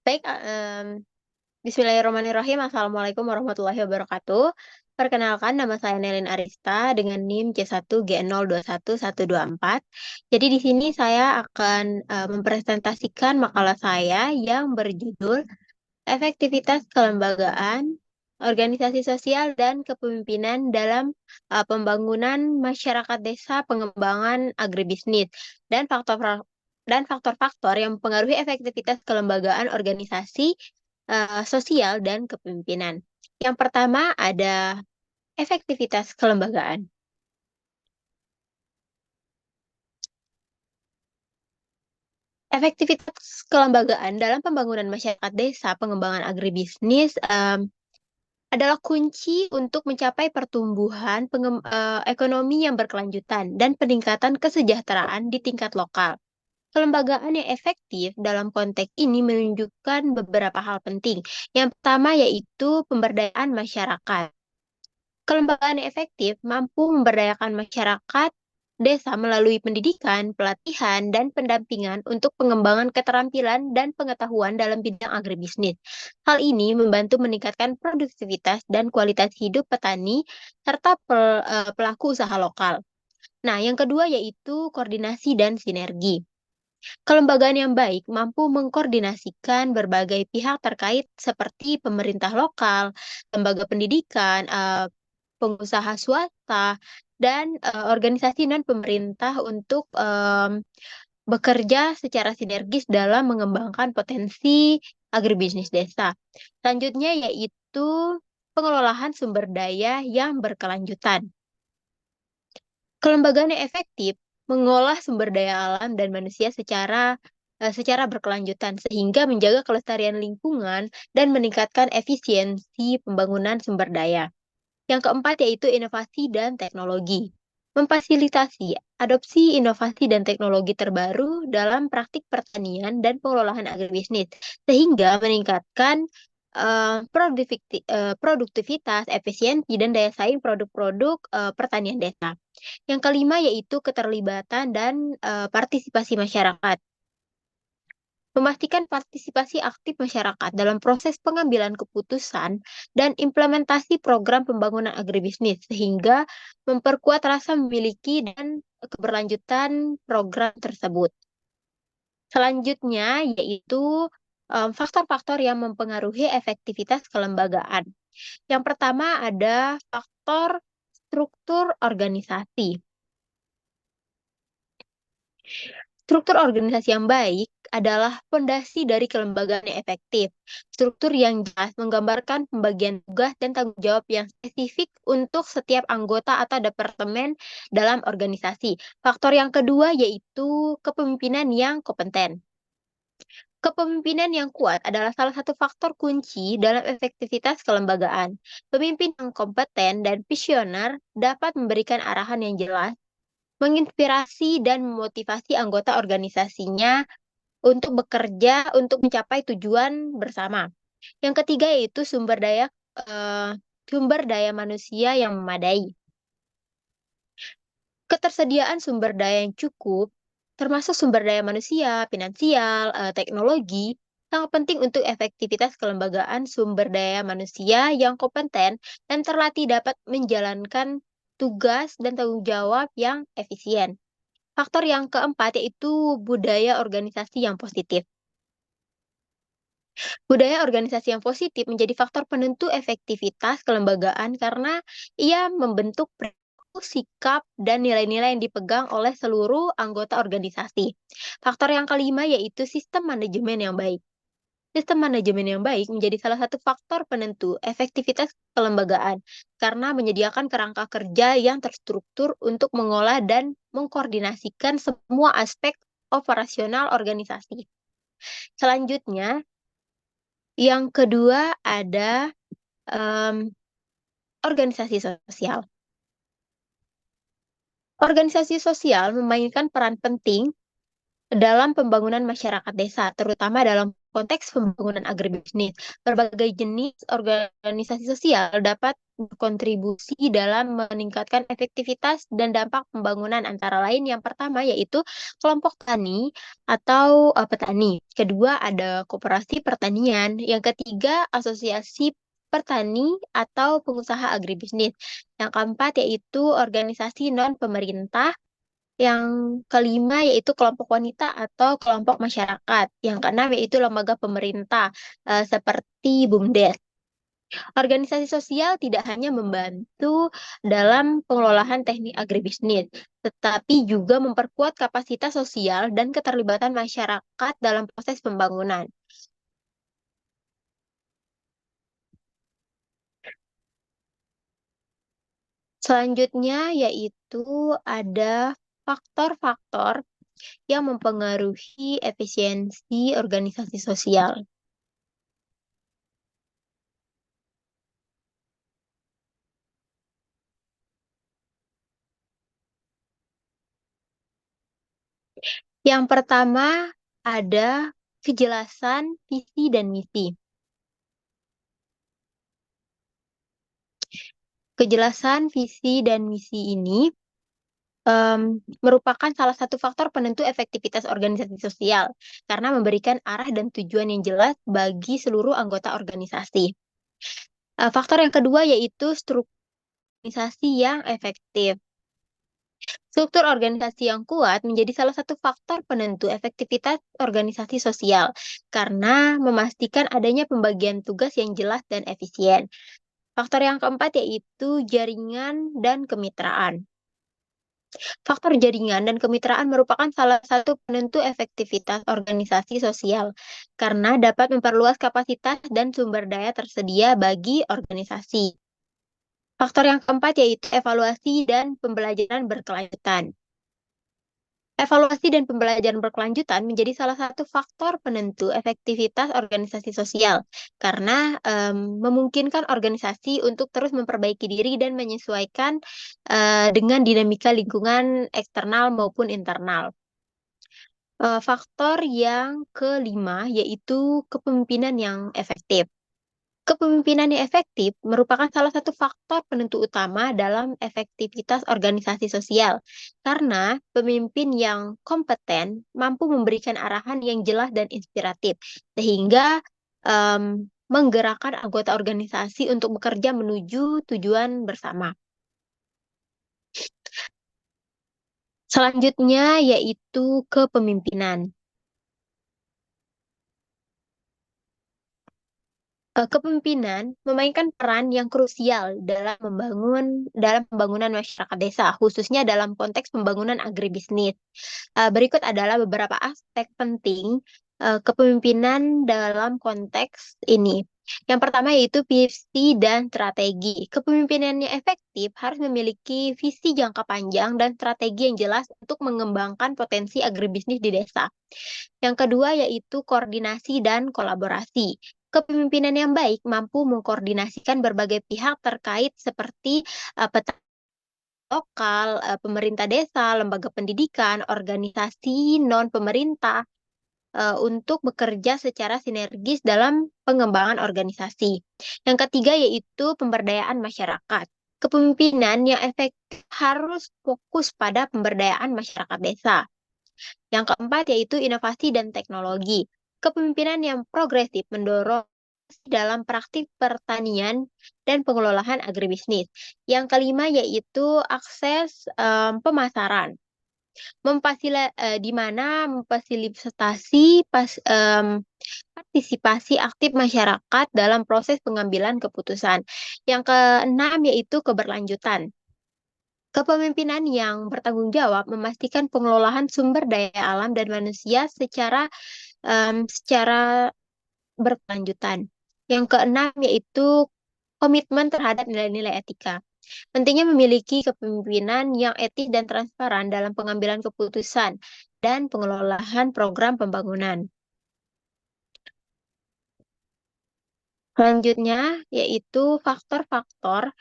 Baik, Bismillahirrahmanirrahim. Assalamualaikum warahmatullahi wabarakatuh. Perkenalkan, nama saya Nelin Arista dengan NIM C1G021124. Jadi di sini saya akan mempresentasikan makalah saya yang berjudul Efektivitas Kelembagaan, Organisasi Sosial dan Kepemimpinan dalam Pembangunan Masyarakat Desa Pengembangan Agribisnis dan faktor-faktor yang mempengaruhi efektivitas kelembagaan organisasi sosial dan kepemimpinan. Yang pertama ada efektivitas kelembagaan. Efektivitas kelembagaan dalam pembangunan masyarakat desa, pengembangan agribisnis adalah kunci untuk mencapai pertumbuhan ekonomi yang berkelanjutan dan peningkatan kesejahteraan di tingkat lokal. Kelembagaan yang efektif dalam konteks ini menunjukkan beberapa hal penting. Yang pertama yaitu pemberdayaan masyarakat. Kelembagaan yang efektif mampu memberdayakan masyarakat desa melalui pendidikan, pelatihan, dan pendampingan untuk pengembangan keterampilan dan pengetahuan dalam bidang agribisnis. Hal ini membantu meningkatkan produktivitas dan kualitas hidup petani serta pelaku usaha lokal. Nah, yang kedua yaitu koordinasi dan sinergi. Kelembagaan yang baik mampu mengkoordinasikan berbagai pihak terkait seperti pemerintah lokal, lembaga pendidikan, pengusaha swasta, dan organisasi non-pemerintah untuk bekerja secara sinergis dalam mengembangkan potensi agribisnis desa. Selanjutnya yaitu pengelolaan sumber daya yang berkelanjutan. Kelembagaan yang efektif mengolah sumber daya alam dan manusia secara berkelanjutan sehingga menjaga kelestarian lingkungan dan meningkatkan efisiensi pembangunan sumber daya. Yang keempat yaitu inovasi dan teknologi. Memfasilitasi adopsi inovasi dan teknologi terbaru dalam praktik pertanian dan pengelolaan agribisnis sehingga meningkatkan produktivitas, efisiensi, dan daya saing produk-produk pertanian desa. Yang kelima yaitu keterlibatan dan partisipasi masyarakat. Memastikan partisipasi aktif masyarakat dalam proses pengambilan keputusan dan implementasi program pembangunan agribisnis sehingga memperkuat rasa memiliki dan keberlanjutan program tersebut. Selanjutnya yaitu faktor-faktor yang mempengaruhi efektivitas kelembagaan. Yang pertama ada faktor struktur organisasi. Struktur organisasi yang baik adalah fondasi dari kelembagaan yang efektif. Struktur yang jelas menggambarkan pembagian tugas dan tanggung jawab yang spesifik untuk setiap anggota atau departemen dalam organisasi. Faktor yang kedua yaitu kepemimpinan yang kompeten. Kepemimpinan yang kuat adalah salah satu faktor kunci dalam efektivitas kelembagaan. Pemimpin yang kompeten dan visioner dapat memberikan arahan yang jelas, menginspirasi dan memotivasi anggota organisasinya untuk bekerja untuk mencapai tujuan bersama. Yang ketiga yaitu sumber daya manusia yang memadai. Ketersediaan sumber daya yang cukup, termasuk sumber daya manusia, finansial, teknologi, sangat penting untuk efektivitas kelembagaan. Sumber daya manusia yang kompeten dan terlatih dapat menjalankan tugas dan tanggung jawab yang efisien. Faktor yang keempat yaitu budaya organisasi yang positif. Budaya organisasi yang positif menjadi faktor penentu efektivitas kelembagaan karena ia membentuk perilaku, sikap, dan nilai-nilai yang dipegang oleh seluruh anggota organisasi. Faktor yang kelima yaitu sistem manajemen yang baik. Sistem manajemen yang baik menjadi salah satu faktor penentu efektivitas kelembagaan karena menyediakan kerangka kerja yang terstruktur untuk mengolah dan mengkoordinasikan semua aspek operasional organisasi. Selanjutnya, yang kedua ada organisasi sosial. Organisasi sosial memainkan peran penting dalam pembangunan masyarakat desa, terutama dalam konteks pembangunan agribisnis. Berbagai jenis organisasi sosial dapat berkontribusi dalam meningkatkan efektivitas dan dampak pembangunan antara lain yang pertama yaitu kelompok tani atau petani. Kedua ada koperasi pertanian. Yang ketiga asosiasi petani atau pengusaha agribisnis. Yang keempat yaitu organisasi non-pemerintah. Yang kelima yaitu kelompok wanita atau kelompok masyarakat. Yang keenam yaitu lembaga pemerintah seperti BUMDes. Organisasi sosial tidak hanya membantu dalam pengelolaan teknik agribisnis, tetapi juga memperkuat kapasitas sosial dan keterlibatan masyarakat dalam proses pembangunan. Selanjutnya yaitu ada faktor-faktor yang mempengaruhi efisiensi organisasi sosial. Yang pertama ada kejelasan visi dan misi. Kejelasan visi dan misi ini merupakan salah satu faktor penentu efektivitas organisasi sosial karena memberikan arah dan tujuan yang jelas bagi seluruh anggota organisasi. Faktor yang kedua yaitu struktur organisasi yang efektif. Struktur organisasi yang kuat menjadi salah satu faktor penentu efektivitas organisasi sosial karena memastikan adanya pembagian tugas yang jelas dan efisien. Faktor yang keempat yaitu jaringan dan kemitraan. Faktor jaringan dan kemitraan merupakan salah satu penentu efektivitas organisasi sosial karena dapat memperluas kapasitas dan sumber daya tersedia bagi organisasi. Faktor yang keempat yaitu evaluasi dan pembelajaran berkelanjutan. Evaluasi dan pembelajaran berkelanjutan menjadi salah satu faktor penentu efektivitas organisasi sosial karena memungkinkan organisasi untuk terus memperbaiki diri dan menyesuaikan dengan dinamika lingkungan eksternal maupun internal. Faktor yang kelima yaitu kepemimpinan yang efektif. Kepemimpinan yang efektif merupakan salah satu faktor penentu utama dalam efektivitas organisasi sosial, karena pemimpin yang kompeten mampu memberikan arahan yang jelas dan inspiratif, sehingga menggerakkan anggota organisasi untuk bekerja menuju tujuan bersama. Selanjutnya yaitu kepemimpinan. Kepemimpinan memainkan peran yang krusial dalam pembangunan masyarakat desa, khususnya dalam konteks pembangunan agribisnis. Berikut adalah beberapa aspek penting kepemimpinan dalam konteks ini. Yang pertama yaitu visi dan strategi. Kepemimpinan yang efektif harus memiliki visi jangka panjang dan strategi yang jelas untuk mengembangkan potensi agribisnis di desa. Yang kedua yaitu koordinasi dan kolaborasi. Kepemimpinan yang baik mampu mengkoordinasikan berbagai pihak terkait seperti petani lokal, pemerintah desa, lembaga pendidikan, organisasi non-pemerintah untuk bekerja secara sinergis dalam pengembangan organisasi. Yang ketiga yaitu pemberdayaan masyarakat. Kepemimpinan yang efektif harus fokus pada pemberdayaan masyarakat desa. Yang keempat yaitu inovasi dan teknologi. Kepemimpinan yang progresif mendorong dalam praktik pertanian dan pengelolaan agribisnis. Yang kelima yaitu akses pemasaran. Di mana memfasilitasi partisipasi aktif masyarakat dalam proses pengambilan keputusan. Yang keenam yaitu keberlanjutan. Kepemimpinan yang bertanggung jawab memastikan pengelolaan sumber daya alam dan manusia secara berkelanjutan. Yang keenam yaitu komitmen terhadap nilai-nilai etika. Pentingnya memiliki kepemimpinan yang etis dan transparan dalam pengambilan keputusan dan pengelolaan program pembangunan. Selanjutnya yaitu faktor-faktor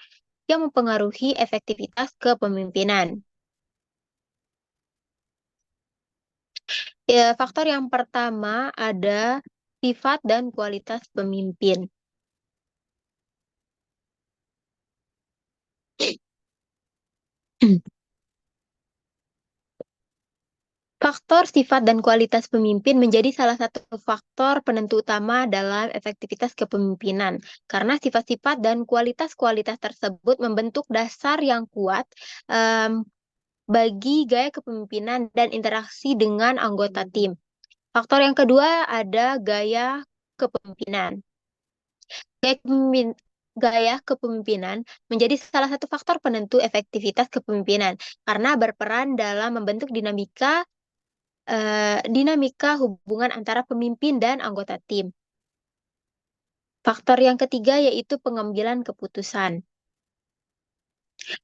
yang mempengaruhi efektivitas kepemimpinan. Faktor yang pertama ada sifat, dan kualitas pemimpin. Faktor sifat dan kualitas pemimpin menjadi salah satu faktor penentu utama dalam efektivitas kepemimpinan, karena sifat-sifat dan kualitas-kualitas tersebut membentuk dasar yang kuat em, bagi gaya kepemimpinan dan interaksi dengan anggota tim. Faktor yang kedua ada gaya kepemimpinan. Gaya gaya kepemimpinan menjadi salah satu faktor penentu efektivitas kepemimpinan karena berperan dalam membentuk dinamika hubungan antara pemimpin dan anggota tim. Faktor yang ketiga yaitu pengambilan keputusan.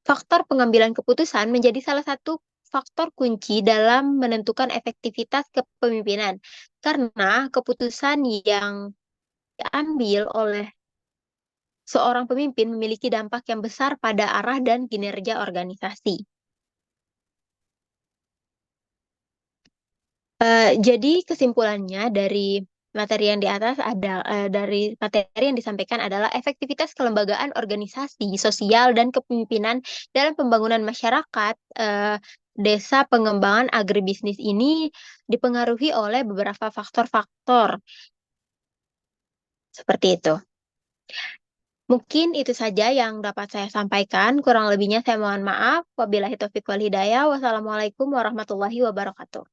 Faktor pengambilan keputusan menjadi salah satu faktor kunci dalam menentukan efektivitas kepemimpinan karena keputusan yang diambil oleh seorang pemimpin memiliki dampak yang besar pada arah dan kinerja organisasi. Jadi kesimpulannya dari materi yang disampaikan adalah efektivitas kelembagaan organisasi, sosial dan kepemimpinan dalam pembangunan masyarakat desa pengembangan agribisnis ini dipengaruhi oleh beberapa faktor-faktor seperti itu. Mungkin itu saja yang dapat saya sampaikan. Kurang lebihnya saya mohon maaf. Wabillahi taufiq wal hidayah. Wassalamualaikum warahmatullahi wabarakatuh.